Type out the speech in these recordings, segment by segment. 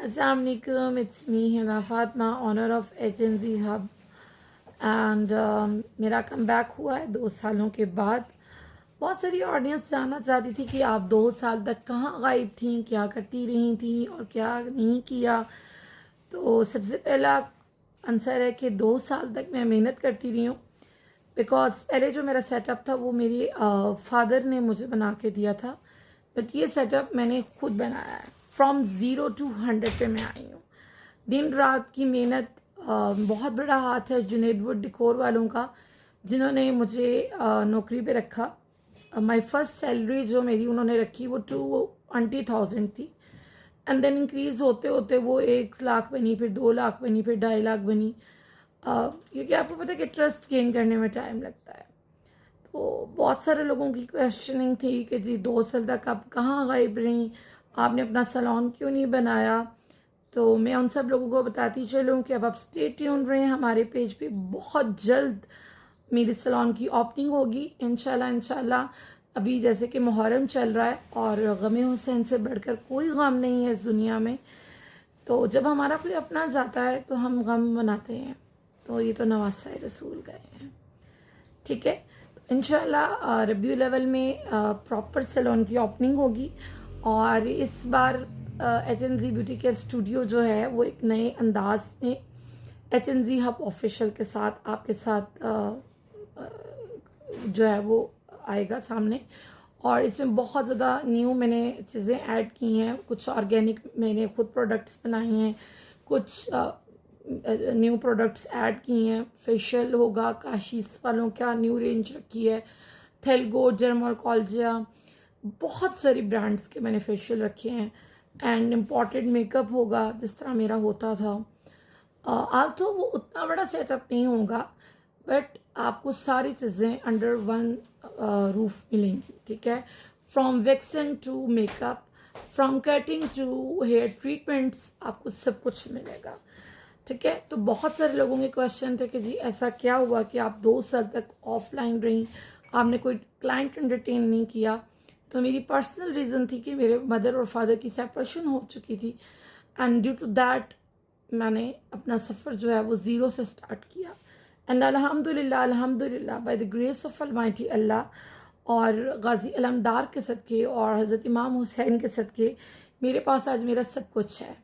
Assalamualaikum, it's me Hina Fatma, owner of HNZ hub and मेरा come back हुआ है 2 सालों के बाद। बहुत सारी ऑडियंस जानना चाहती थी कि आप 2 साल तक कहाँ गायब थी, क्या करती रही थी और क्या नहीं किया। तो सबसे पहला आंसर है कि 2 साल तक मैं मेहनत करती रही हूँ। बिकॉज पहले जो मेरा सेटअप था वो मेरे फादर ने मुझे बना के दिया था, बट ये सेटअप मैंने खुद बनाया है। फ्रॉम 0 to 100 पे मैं आई हूँ। दिन रात की मेहनत, बहुत बड़ा हाथ है जुनैद वुड डिकोर वालों का, जिन्होंने मुझे नौकरी पे रखा। माय फर्स्ट सैलरी जो मेरी उन्होंने रखी वो 20,000 थी, एंड देन इंक्रीज होते होते वो 1 लाख बनी, फिर 2 लाख बनी, फिर 2.5 लाख बनी। क्योंकि आपको पता है कि ट्रस्ट गेन करने में टाइम लगता है। तो बहुत सारे लोगों की क्वेश्चनिंग थी कि जी 2 साल तक आप कहाँ गायब रहीं, आपने अपना सैलून क्यों नहीं बनाया। तो मैं उन सब लोगों को बताती चलूँ कि अब आप स्टे ट्यून रहें, हमारे पेज पे बहुत जल्द मेरे सैलून की ओपनिंग होगी इंशाल्लाह। अभी जैसे कि मुहर्रम चल रहा है और गमे हुसैन से बढ़कर कोई गम नहीं है इस दुनिया में। तो जब हमारा कोई अपना जाता है तो हम गम मनाते हैं। तो ये तो नवाज़ रसूल गए हैं, ठीक है। तो इंशाल्लाह रबी लेवल में प्रॉपर सैलून की ओपनिंग होगी। और इस बार HNZ ब्यूटी केयर स्टूडियो जो है वो एक नए अंदाज में HNZ हब ऑफिशियल के साथ आपके साथ जो है वो आएगा सामने। और इसमें बहुत ज़्यादा न्यू मैंने चीज़ें ऐड की हैं। कुछ ऑर्गेनिक मैंने खुद प्रोडक्ट्स बनाए हैं, कुछ न्यू प्रोडक्ट्स ऐड किए हैं। फेशियल होगा, काशीस वालों का न्यू रेंज रखी है, थेलगो, जर्मोकॉल्जिया, बहुत सारी ब्रांड्स के मैंने फेशियल रखे हैं। एंड इम्पॉर्टेड मेकअप होगा जिस तरह मेरा होता था। आज तो वो उतना बड़ा सेटअप नहीं होगा, बट आपको सारी चीज़ें अंडर वन रूफ मिलेंगी, ठीक है। From waxing to makeup, from cutting to hair treatments, आपको सब कुछ मिलेगा, ठीक है। तो बहुत सारे लोगों के क्वेश्चन थे कि जी ऐसा क्या हुआ कि आप 2 साल तक ऑफलाइन रही, आपने कोई क्लाइंट एंटरटेन नहीं किया। तो मेरी पर्सनल रीज़न थी कि मेरे मदर और फादर की सेपरेशन हो चुकी थी, एंड ड्यू टू दैट मैंने अपना सफ़र जो है वो ज़ीरो से स्टार्ट किया। एंड अल्हम्दुलिल्लाह by the grace of almighty Allah और गाजी अलमदार के सदक़े और हज़रत इमाम हुसैन के सदक़े मेरे पास आज मेरा सब कुछ है।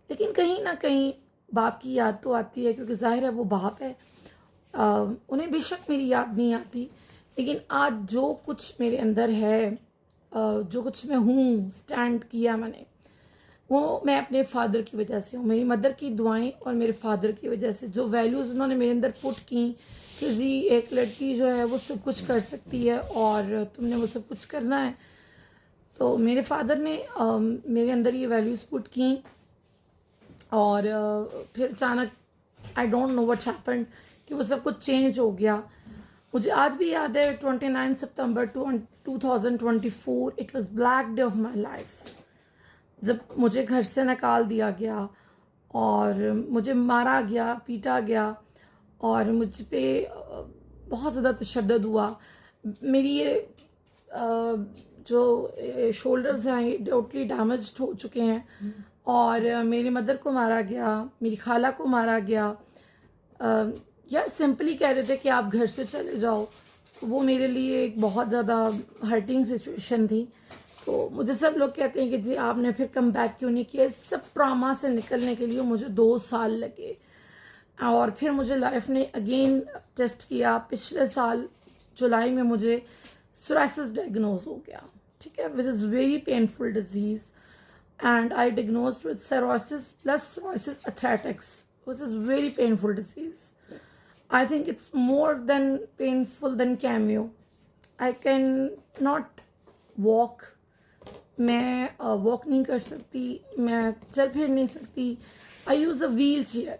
लेकिन कहीं ना कहीं बाप की याद तो आती है, क्योंकि जाहिर है वो बाप है। उन्हें बेशक मेरी याद नहीं आती, लेकिन आज जो कुछ मेरे अंदर है, जो कुछ मैं हूँ, स्टैंड किया मैंने, वो मैं अपने फादर की वजह से हूँ। मेरी मदर की दुआएं और मेरे फादर की वजह से जो वैल्यूज़ उन्होंने मेरे अंदर पुट की कि जी एक लड़की जो है वो सब कुछ कर सकती है और तुमने वो सब कुछ करना है। तो मेरे फादर ने मेरे अंदर ये वैल्यूज़ पुट की। और फिर अचानक I don't know what happened कि वो सब कुछ चेंज हो गया। मुझे आज भी याद है 29 सितंबर 2024, it was black day of my life, जब मुझे घर से निकाल दिया गया और मुझे मारा गया, पीटा गया और मुझ पे बहुत ज़्यादा तशद्दुद हुआ। मेरी ये जो शोल्डर्स हैं ये टोटली डैमेज हो चुके हैं। और मेरी मदर को मारा गया, मेरी खाला को मारा गया। यार सिंपली कह रहे थे कि आप घर से चले जाओ, तो वो मेरे लिए एक बहुत ज़्यादा हर्टिंग सिचुएशन थी। तो मुझे सब लोग कहते हैं कि जी आपने फिर कम बैक क्यों नहीं किया। सब ट्रॉमा से निकलने के लिए मुझे 2 साल लगे। और फिर मुझे लाइफ ने अगेन टेस्ट किया। पिछले साल जुलाई में मुझे सोराइसिस डायग्नोज हो गया, ठीक है, which is very painful disease. And I diagnosed with cirrhosis plus cirrhosis arthritis, which is very painful disease. I think it's more than painful than cameo. I can not walk. मैं walk नहीं कर सकती, मैं चल फिर नहीं सकती। आई use a wheel chair.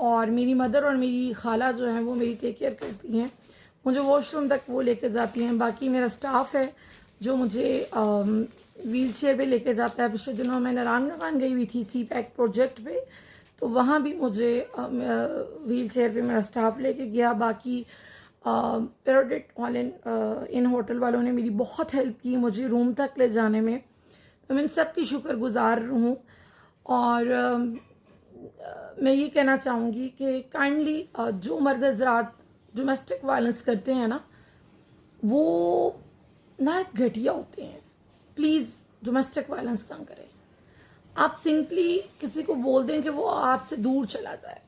और मेरी मदर और मेरी खाला जो है वो मेरी टेक केयर करती हैं, मुझे वॉशरूम तक वो लेके जाती हैं। बाकी मेरा स्टाफ है जो मुझे व्हील चेयर पर लेके जाता है। पिछले दिनों मैं नारायण गई हुई थी CPAC प्रोजेक्ट पे, तो वहाँ भी मुझे व्हील चेयर पे मेरा स्टाफ लेके गया। बाकी पेरोडेट ऑल इन होटल वालों ने मेरी बहुत हेल्प की मुझे रूम तक ले जाने में, तो मैं इन सब की शुक्रगुजार हूँ। और मैं ये कहना चाहूँगी कि काइंडली जो मर्द हज़रात डोमेस्टिक वायलेंस करते हैं ना, वो नहायत घटिया होते हैं। प्लीज़ डोमेस्टिक वायलेंस ना करें। आप सिंपली किसी को बोल दें कि वो आपसे दूर चला जाए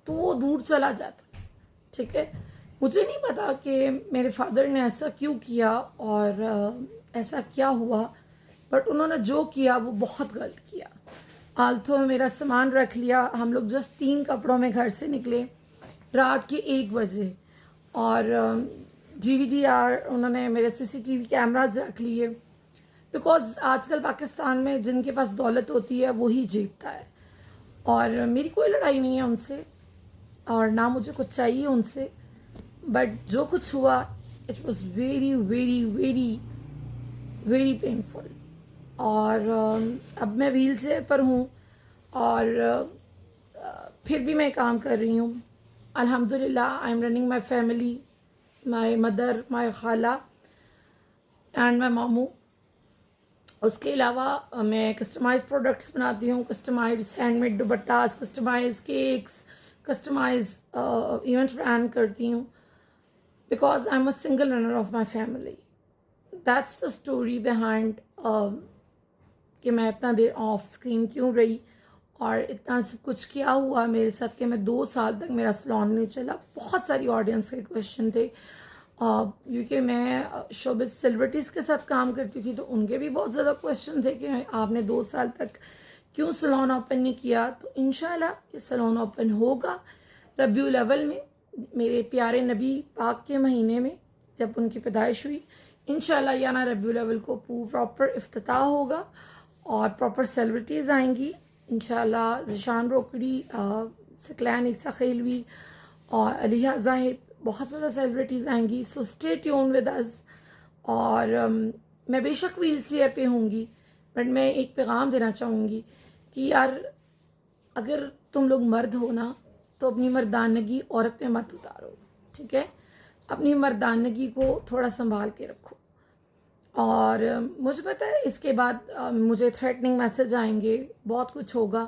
तो वो दूर चला जाता है, ठीक है। मुझे नहीं पता कि मेरे फादर ने ऐसा क्यों किया और ऐसा क्या हुआ, बट उन्होंने जो किया वो बहुत गलत किया। आलतू में मेरा सामान रख लिया, हम लोग जस्ट 3 कपड़ों में घर से निकले रात के 1 बजे, और DVDR उन्होंने मेरे CCTV कैमराज रख लिए, बिकॉज आजकल पाकिस्तान में जिनके पास दौलत होती है वही जीतता है। और मेरी कोई लड़ाई नहीं है उनसे और ना मुझे कुछ चाहिए उनसे, बट जो कुछ हुआ it was very very very very painful. और अब मैं व्हील चेयर पर हूँ और फिर भी मैं काम कर रही हूँ अल्हम्दुलिल्लाह। I am running my family, my mother, my खाला एंड माई मामू। उसके अलावा मैं कस्टमाइज प्रोडक्ट्स बनाती हूँ, customise handmade dupattas, customise cakes, customise event plan करती हूँ, because I am a single runner of my family. That's the story behind कि मैं इतना देर ऑफ स्क्रीन क्यों रही और इतना सब कुछ क्या हुआ मेरे साथ कि मैं 2 साल तक मेरा सैलून नहीं चला। बहुत सारी ऑडियंस के क्वेश्चन थे, क्योंकि मैं शोबिज़ सेलिब्रिटीज़ के साथ काम करती थी तो उनके भी बहुत ज़्यादा क्वेश्चन थे कि आपने 2 साल तक क्यों सैलून ओपन नहीं किया। तो इंशाल्लाह ये सैलून ओपन होगा रबीउल अव्वल में, मेरे प्यारे नबी पाक के महीने में जब उनकी पैदाइश हुई। इंशाल्लाह याना रबीउल अव्वल को प्रॉपर इफ्तिताह होगा और प्रॉपर सेलिब्रिटीज़ आएंगी इंशाल्लाह। ज़िशान रोकड़ी, सकलैन ईसा खेलवी और अलिया जाहिद, बहुत ज़्यादा सेलिब्रिटीज़ आएंगी। So stay tune with us. और मैं बेशक व्हील चेयर पे होंगी, बट मैं एक पैगाम देना चाहूँगी कि यार अगर तुम लोग मर्द हो ना तो अपनी मर्दानगी औरत पे मत उतारो, ठीक है। अपनी मर्दानगी को थोड़ा संभाल के रखो। और मुझे पता है इसके बाद मुझे थ्रेटनिंग मैसेज आएंगे, बहुत कुछ होगा,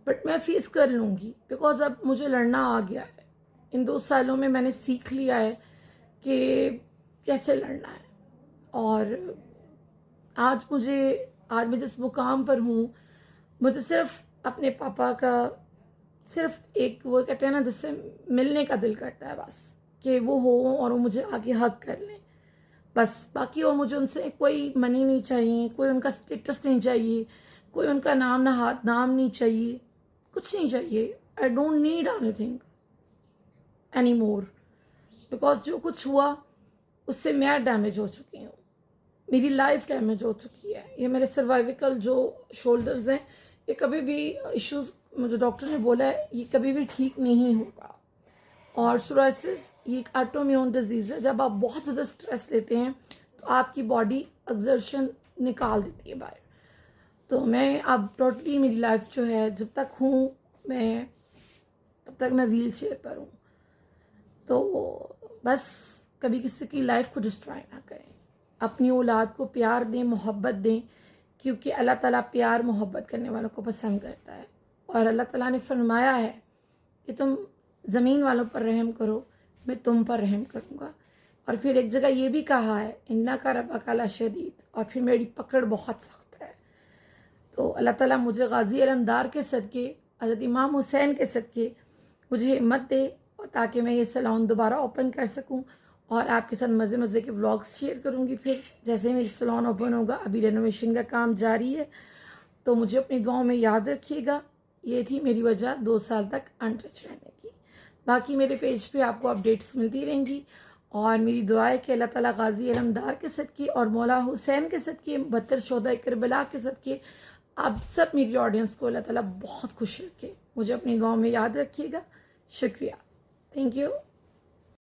बट मैं फेस कर लूँगी, बिकॉज अब मुझे लड़ना आ गया है। इन 2 सालों में मैंने सीख लिया है कि कैसे लड़ना है। और आज मैं जिस मुकाम पर हूँ, मुझे सिर्फ अपने पापा का सिर्फ एक, वो कहते हैं ना, जिससे मिलने का दिल करता है बस, कि वो हो और वो मुझे आके हक कर लें बस। बाकी और मुझे उनसे कोई मनी नहीं चाहिए, कोई उनका स्टेटस नहीं चाहिए, कोई उनका नाम नाम नहीं चाहिए, कुछ नहीं चाहिए। I don't need anything any more, because जो कुछ हुआ उससे मैं डैमेज हो चुकी हूँ, मेरी लाइफ डैमेज हो चुकी है। ये मेरे सर्वाइविकल जो शोल्डर्स हैं, ये कभी भी इश्यूज, मुझे डॉक्टर ने बोला है ये कभी भी ठीक नहीं होगा। और सोराइसिस ये एक ऑटोइम्यून डिजीज़ है। जब आप बहुत ज़्यादा स्ट्रेस लेते हैं तो आपकी बॉडी एक्सर्शन निकाल देती है बाहर। तो मैं अब टोटली मेरी लाइफ जो है, जब तक हूँ मैं तब तक मैं व्हील चेयर पर हूँ। तो बस कभी किसी की लाइफ को डिस्ट्रॉय ना करें, अपनी औलाद को प्यार दें, मोहब्बत दें, क्योंकि अल्लाह ताला प्यार मोहब्बत करने वालों को पसंद करता है। और अल्लाह ताला ने फरमाया है कि तुम ज़मीन वालों पर रहम करो, मैं तुम पर रहम करूँगा। और फिर एक जगह ये भी कहा है इन्ना का रब्बका लशदीद, और फिर मेरी पकड़ बहुत सख्त है। तो अल्लाह ताला मुझे गाजी अलमदार के सदके, हज़रत इमाम हुसैन के सदके मुझे हिम्मत दे, और ताकि मैं ये सैलून दोबारा ओपन कर सकूँ और आपके साथ मज़े मज़े के व्लॉग्स शेयर करूँगी। फिर जैसे मेरी सैलून ओपन होगा, अभी रेनोवेशन का काम जारी है, तो मुझे अपनी दुआओं में याद रखिएगा। ये थी मेरी वजह 2 साल तक अनटच रहने की। बाकी मेरे पेज पे आपको अपडेट्स मिलती रहेंगी, और मेरी दुआ है कि अल्लाह ताला गाजी अलमदार के सदके और मौला हुसैन के सदके, 72 शोहदा करबला के सदके, आप सब मेरी ऑडियंस को अल्लाह ताला बहुत खुश रखे। मुझे अपनी दुआओं में याद रखिएगा। शुक्रिया, थैंक यू।